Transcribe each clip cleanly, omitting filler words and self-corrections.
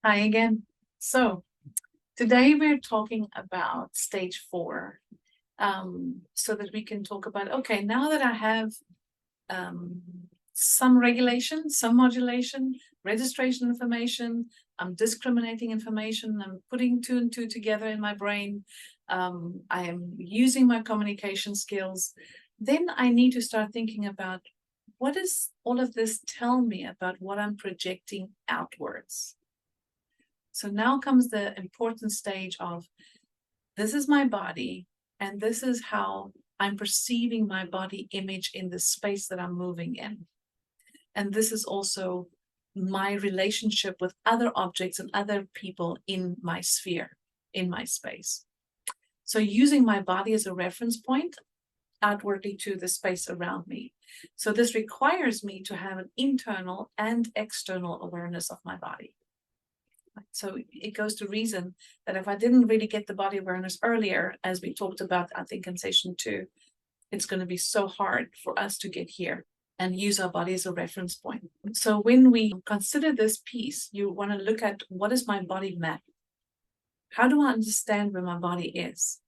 Hi again. So today we're talking about stage 4, so that we can talk about, okay, now that I have um, some regulation, some modulation, registration information, I'm discriminating information, I'm putting two and two together in my brain, I am using my communication skills, then I need to start thinking about what does all of this tell me about what I'm projecting outwards? So now comes the important stage of this is my body, and this is how I'm perceiving my body image in the space that I'm moving in. And this is also my relationship with other objects and other people in my sphere, in my space. So using my body as a reference point outwardly to the space around me. So this requires me to have an internal and external awareness of my body. So it goes to reason that if I didn't really get the body awareness earlier, as we talked about, I think in session 2, it's going to be so hard for us to get here and use our body as a reference point. So when we consider this piece, you want to look at what is my body map? How do I understand where my body is?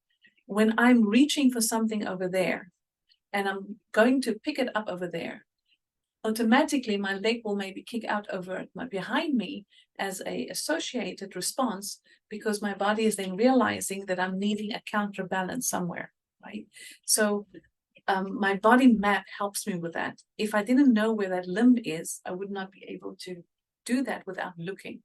When I'm reaching for something over there and I'm going to pick it up over there, automatically my leg will maybe kick out over behind me as a associated response, because my body is then realizing that I'm needing a counterbalance somewhere, right? So my body map helps me with that. If I didn't know where that limb is, I would not be able to do that without looking.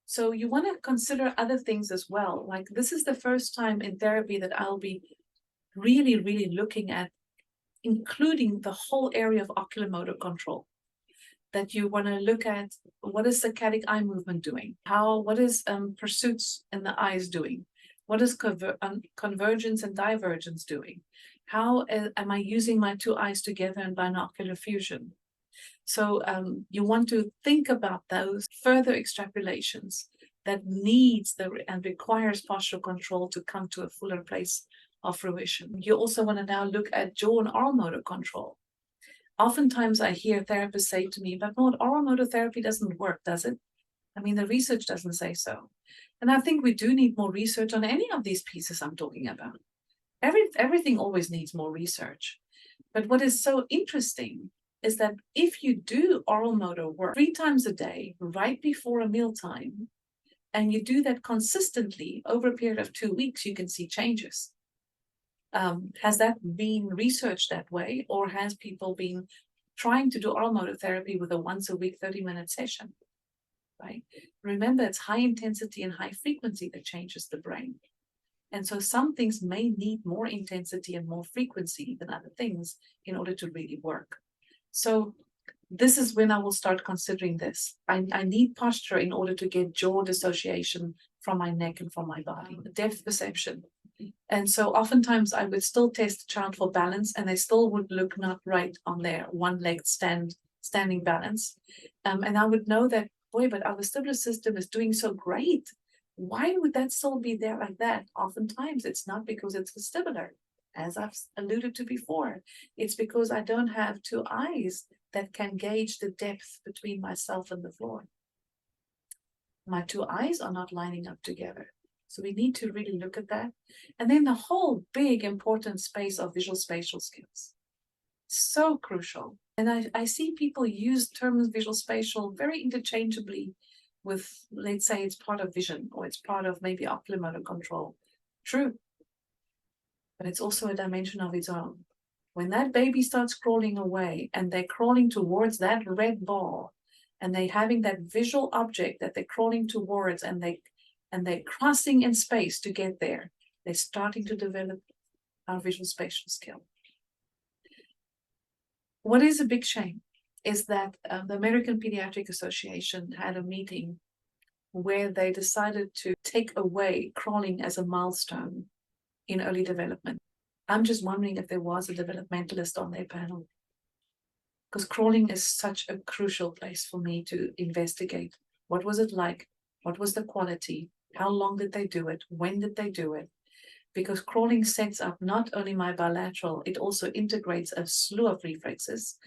So you want to consider other things as well. Like, this is the first time in therapy that I'll be really, really looking at including the whole area of oculomotor control. That you want to look at, what is saccadic eye movement doing? What is pursuits in the eyes doing? What is convergence and divergence doing? How am I using my two eyes together in binocular fusion? So you want to think about those further extrapolations that needs and requires postural control to come to a fuller place of fruition. You also want to now look at jaw and oral motor control. Oftentimes I hear therapists say to me, but Maude, oral motor therapy doesn't work, does it? I mean, the research doesn't say so. And I think we do need more research on any of these pieces I'm talking about. Everything always needs more research. But what is so interesting is that if you do oral motor work 3 times a day, right before a mealtime, and you do that consistently over a period of 2 weeks, you can see changes. Has that been researched that way, or has people been trying to do oral motor therapy with a once a week 30-minute session, right? Remember, it's high intensity and high frequency that changes the brain. And so some things may need more intensity and more frequency than other things in order to really work. So this is when I will start considering this. I need posture in order to get jaw dissociation from my neck and from my body, depth perception. And so oftentimes I would still test the child for balance, and they still would look not right on their one-legged standing balance. And I would know that, boy, but our vestibular system is doing so great. Why would that still be there like that? Oftentimes it's not because it's vestibular, as I've alluded to before. It's because I don't have two eyes that can gauge the depth between myself and the floor. My two eyes are not lining up together. So we need to really look at that. And then the whole big important space of visual spatial skills. So crucial. And I see people use terms visual spatial very interchangeably with, let's say, it's part of vision, or it's part of maybe oculomotor control. True. But it's also a dimension of its own. When that baby starts crawling away and they're crawling towards that red ball, and they're having that visual object that they're crawling towards, and they're crossing in space to get there, they're starting to develop our visual spatial skill. What is a big shame is that the American Pediatric Association had a meeting where they decided to take away crawling as a milestone in early development. I'm just wondering if there was a developmentalist on their panel, because crawling is such a crucial place for me to investigate. What was it like? What was the quality? How long did they do it? When did they do it? Because crawling sets up not only my bilateral, it also integrates a slew of reflexes.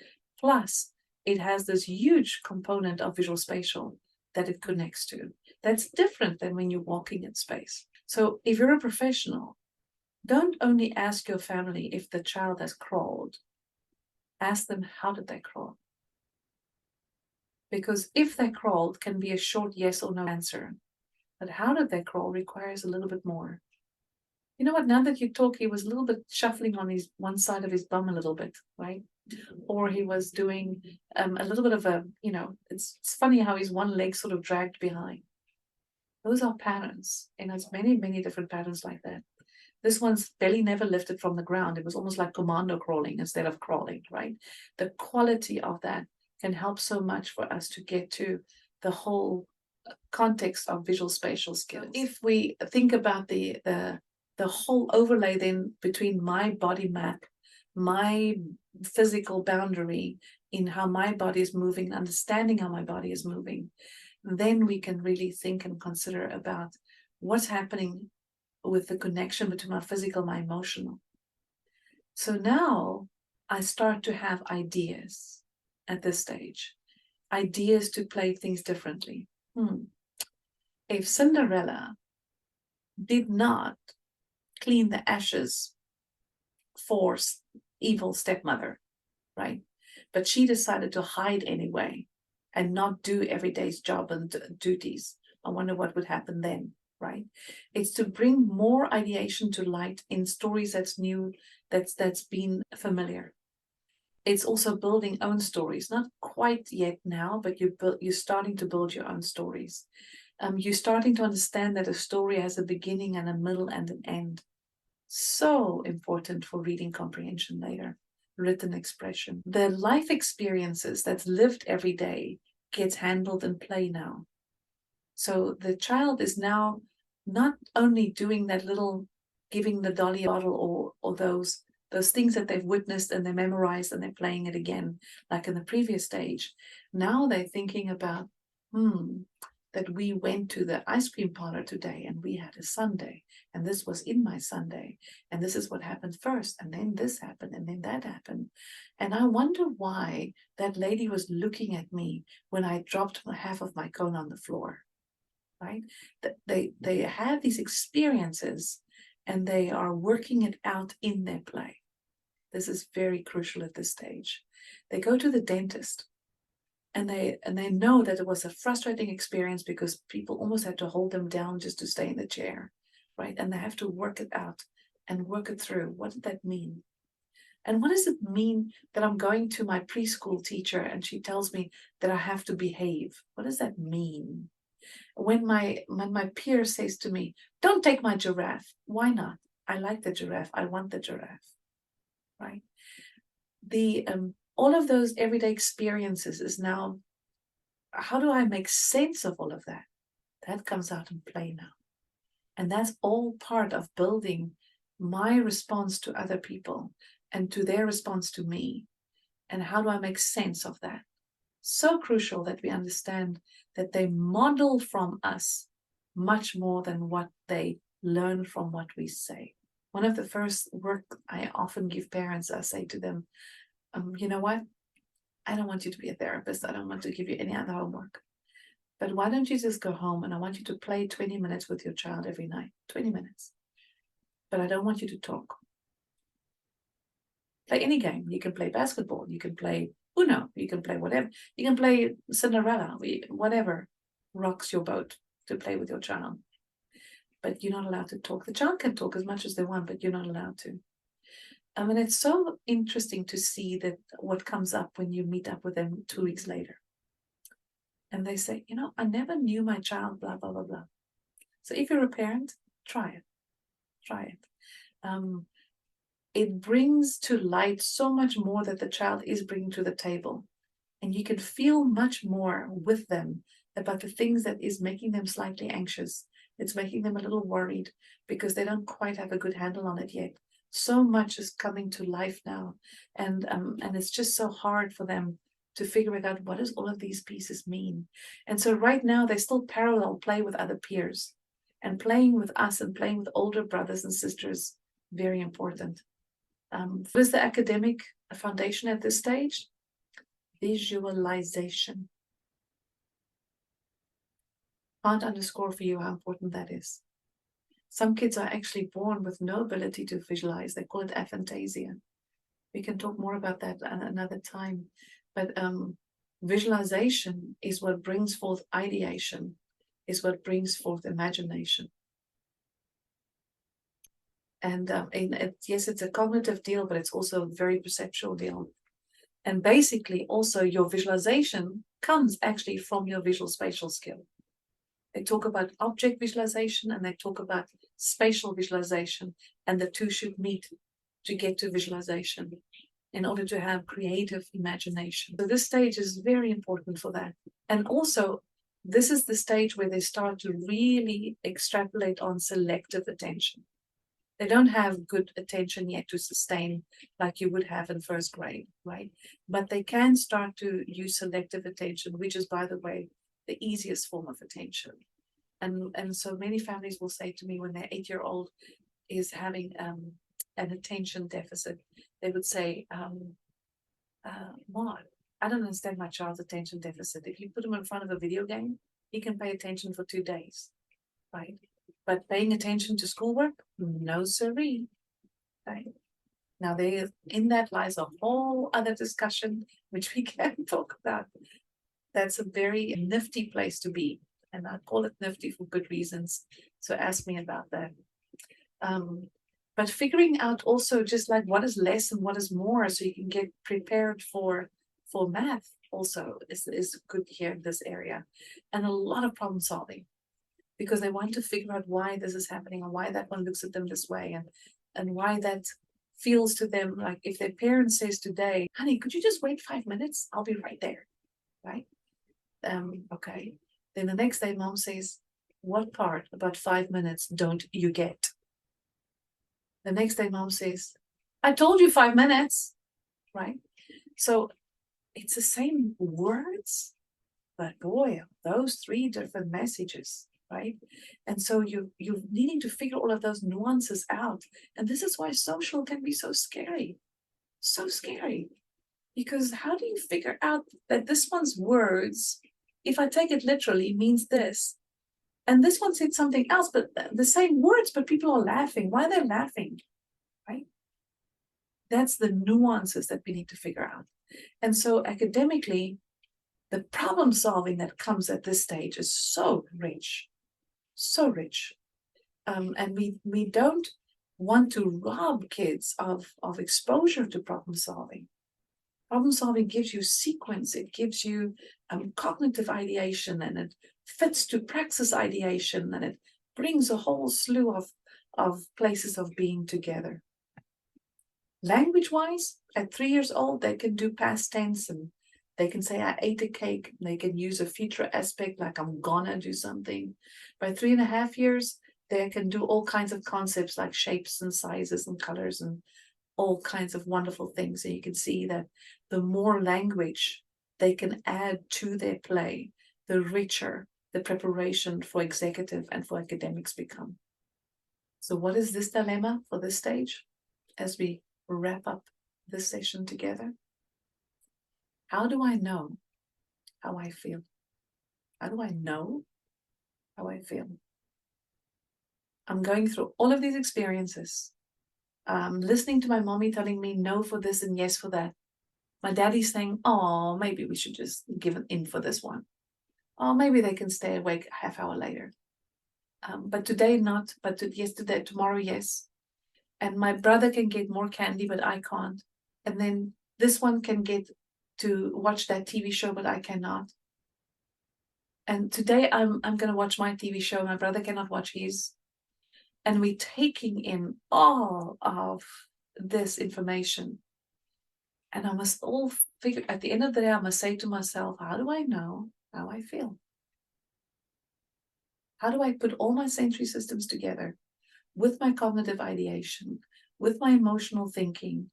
Plus, it has this huge component of visual spatial that it connects to. That's different than when you're walking in space. So if you're a professional, don't only ask your family if the child has crawled, ask them how did they crawl. Because if they crawled can be a short yes or no answer, but how did they crawl requires a little bit more. You know what, now that you talk, he was a little bit shuffling on his one side of his bum a little bit, right? Or he was doing a little bit of a, it's funny how his one leg sort of dragged behind. Those are patterns, and there's many, many different patterns like that. This one's belly never lifted from the ground. It was almost like commando crawling instead of crawling, right? The quality of that can help so much for us to get to the whole context of visual spatial skills. If we think about the whole overlay then between my body map, my physical boundary in how my body is moving, understanding how my body is moving, then we can really think and consider about what's happening with the connection between my physical and my emotional. So now I start to have ideas at this stage, ideas to play things differently. If Cinderella did not clean the ashes for evil stepmother, right? But she decided to hide anyway and not do every day's job and duties. I wonder what would happen then, right? It's to bring more ideation to light in stories that's new, that's been familiar. It's also building own stories, not quite yet now, but you're starting to build your own stories. You're starting to understand that a story has a beginning and a middle and an end. So important for reading comprehension later, written expression. The life experiences that's lived every day gets handled in play now. So the child is now not only doing that little giving the dolly a bottle or those things that they've witnessed and they memorized and they're playing it again, like in the previous stage. Now they're thinking about, that we went to the ice cream parlor today and we had a sundae, and this was in my sundae, and this is what happened first, and then this happened, and then that happened. And I wonder why that lady was looking at me when I dropped half of my cone on the floor, right? They have these experiences and they are working it out in their play. This is very crucial at this stage. They go to the dentist and they know that it was a frustrating experience because people almost had to hold them down just to stay in the chair, right? And they have to work it out and work it through. What did that mean? And what does it mean that I'm going to my preschool teacher and she tells me that I have to behave? What does that mean? When my peer says to me, don't take my giraffe. Why not? I like the giraffe. I want the giraffe, right? All of those everyday experiences is now, how do I make sense of all of that? That comes out in play now. And that's all part of building my response to other people and to their response to me. And how do I make sense of that? So crucial that we understand that they model from us much more than what they learn from what we say. One of the first work I often give parents, I say to them, you know what? I don't want you to be a therapist. I don't want to give you any other homework. But why don't you just go home and I want you to play 20 minutes with your child every night, 20 minutes. But I don't want you to talk. Play any game. You can play basketball. You can play Uno. You can play whatever. You can play Cinderella, whatever rocks your boat to play with your child. But you're not allowed to talk. The child can talk as much as they want, but you're not allowed to. I mean, it's so interesting to see that what comes up when you meet up with them 2 weeks later. And they say, I never knew my child, blah, blah, blah, blah. So if you're a parent, try it. Try it. It brings to light so much more that the child is bringing to the table. And you can feel much more with them about the things that is making them slightly anxious. It's making them a little worried because they don't quite have a good handle on it yet. So much is coming to life now. And it's just so hard for them to figure it out. What does all of these pieces mean? And so right now they still parallel play with other peers, and playing with us and playing with older brothers and sisters, very important. What is the academic foundation at this stage? Visualization. can't underscore for you how important that is. Some kids are actually born with no ability to visualize. They call it aphantasia. We can talk more about that another time. But visualization is what brings forth ideation, is what brings forth imagination. And yes, it's a cognitive deal, but it's also a very perceptual deal. And basically, also your visualization comes actually from your visual spatial skill. They talk about object visualization and they talk about spatial visualization, and the two should meet to get to visualization in order to have creative imagination. So this stage is very important for that. And also, this is the stage where they start to really extrapolate on selective attention. They don't have good attention yet to sustain like you would have in first grade, right? But they can start to use selective attention, which is, by the way, the easiest form of attention. And so many families will say to me when their 8-year-old is having an attention deficit, they would say, Maude, I don't understand my child's attention deficit. If you put him in front of a video game, he can pay attention for 2 days, right? But paying attention to schoolwork, no siree, right? Now, in that lies a whole other discussion, which we can talk about. That's a very nifty place to be. And I call it nifty for good reasons. So ask me about that. But figuring out also just like what is less and what is more, so you can get prepared for math also is good here in this area. And a lot of problem solving, because they want to figure out why this is happening and why that one looks at them this way, and why that feels to them like if their parent says today, honey, could you just wait 5 minutes? I'll be right there, right? Okay. Then the next day mom says, what part about 5 minutes don't you get? The next day mom says, I told you 5 minutes, right? So it's the same words, but boy, those 3 different messages, right? And so you're needing to figure all of those nuances out. And this is why social can be so scary, because how do you figure out that this one's words, if I take it literally, means this, and this one said something else, but the same words, but people are laughing. Why they're laughing, right? That's the nuances that we need to figure out. And so academically, the problem solving that comes at this stage is so rich, so rich. And we don't want to rob kids of exposure to problem solving. Problem solving gives you sequence, it gives you cognitive ideation, and it fits to praxis ideation, and it brings a whole slew of places of being together. Language-wise, at 3 years old, they can do past tense, and they can say, I ate a cake. They can use a future aspect like I'm gonna do something. By 3.5 years, they can do all kinds of concepts like shapes and sizes and colors and all kinds of wonderful things. And you can see that the more language they can add to their play, the richer the preparation for executive and for academics become. So what is this dilemma for this stage as we wrap up this session together? How do I know how I feel? How do I know how I feel? I'm going through all of these experiences. Listening to my mommy telling me no for this and yes for that. My daddy's saying, oh, maybe we should just give in for this one. Oh, maybe they can stay awake a half hour later. But today not, but yesterday, tomorrow, yes. And my brother can get more candy, but I can't. And then this one can get to watch that TV show, but I cannot. And today I'm going to watch my TV show. My brother cannot watch his. And we're taking in all of this information. And I must all figure, at the end of the day, I must say to myself, how do I know how I feel? How do I put all my sensory systems together with my cognitive ideation, with my emotional thinking,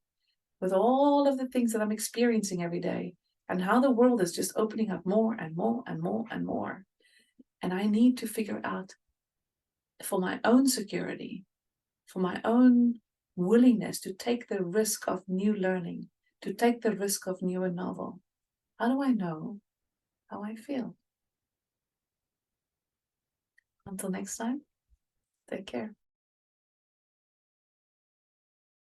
with all of the things that I'm experiencing every day, and how the world is just opening up more and more and more and more. And I need to figure out, for my own security, for my own willingness to take the risk of new learning, to take the risk of new and novel. How do I know how I feel? Until next time, take care.